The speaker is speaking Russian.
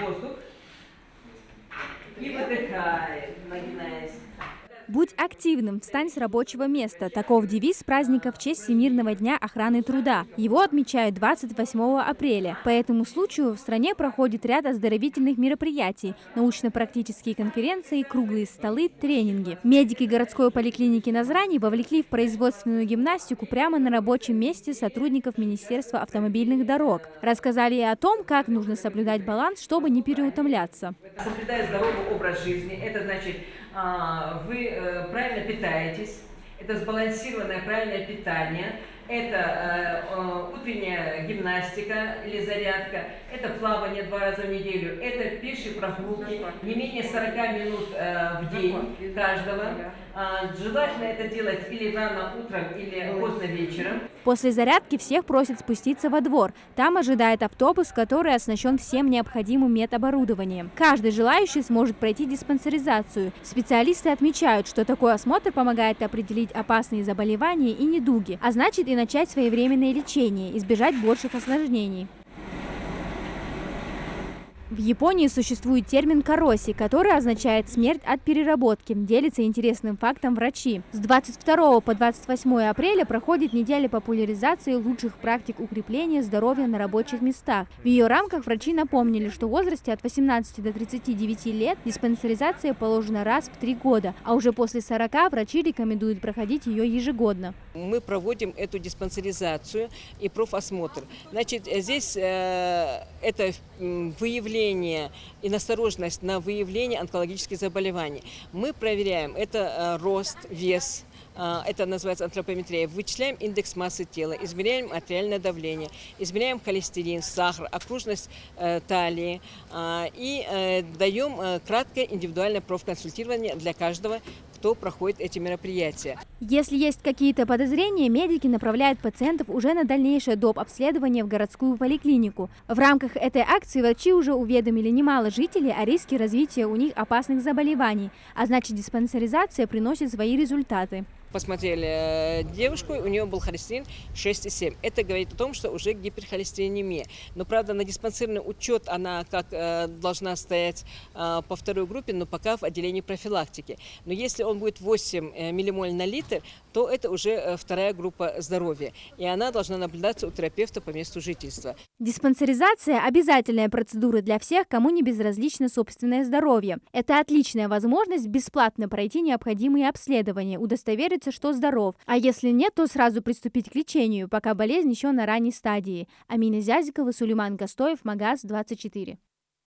воздух и выдыхаем, нагинаясь. «Будь активным, встань с рабочего места» – таков девиз праздника в честь Всемирного дня охраны труда. Его отмечают 28 апреля. По этому случаю в стране проходит ряд оздоровительных мероприятий, научно-практические конференции, круглые столы, тренинги. Медики городской поликлиники Назрани вовлекли в производственную гимнастику прямо на рабочем месте сотрудников Министерства автомобильных дорог. Рассказали и о том, как нужно соблюдать баланс, чтобы не переутомляться. Соблюдая здоровый образ жизни, это значит, вы правильно питаетесь, это сбалансированное правильное питание, это утренняя гимнастика или зарядка, это плавание 2 раза в неделю, это пешие прогулки, не менее 40 минут в день каждого. Желательно это делать или рано утром, или поздно вечером. После зарядки всех просят спуститься во двор. Там ожидает автобус, который оснащен всем необходимым медоборудованием. Каждый желающий сможет пройти диспансеризацию. Специалисты отмечают, что такой осмотр помогает определить опасные заболевания и недуги, а значит и начать своевременное лечение, избежать больших осложнений. В Японии существует термин «кароси», который означает «смерть от переработки», делится интересным фактом врачи. С 22 по 28 апреля проходит неделя популяризации лучших практик укрепления здоровья на рабочих местах. В ее рамках врачи напомнили, что в возрасте от 18 до 39 лет диспансеризация положена раз в 3 года, а уже после 40 врачи рекомендуют проходить ее ежегодно. Мы проводим эту диспансеризацию и профосмотр. Значит, здесь это выявление и настороженность на выявление онкологических заболеваний. Мы проверяем это рост, вес, это называется антропометрия. Вычисляем индекс массы тела, измеряем артериальное давление, измеряем холестерин, сахар, окружность талии и даем краткое индивидуальное профконсультирование для каждого, кто проходит эти мероприятия. Если есть какие-то подозрения, медики направляют пациентов уже на дальнейшее доп. Обследование в городскую поликлинику. В рамках этой акции врачи уже уведомили немало жителей о риске развития у них опасных заболеваний, а значит диспансеризация приносит свои результаты. Посмотрели девушку, у нее был холестерин 6,7. Это говорит о том, что уже гиперхолестеринемия. Но, правда, на диспансерный учет она как должна стоять по 2 группе, но пока в отделении профилактики. Но если он будет 8 миллимоль на литр, то это уже 2 группа здоровья. И она должна наблюдаться у терапевта по месту жительства. Диспансеризация – обязательная процедура для всех, кому не безразлично собственное здоровье. Это отличная возможность бесплатно пройти необходимые обследования, удостовериться, что здоров, а если нет, то сразу приступить к лечению, пока болезнь еще на ранней стадии. Амина Зязикова, Сулейман Гостоев, Магаз 24.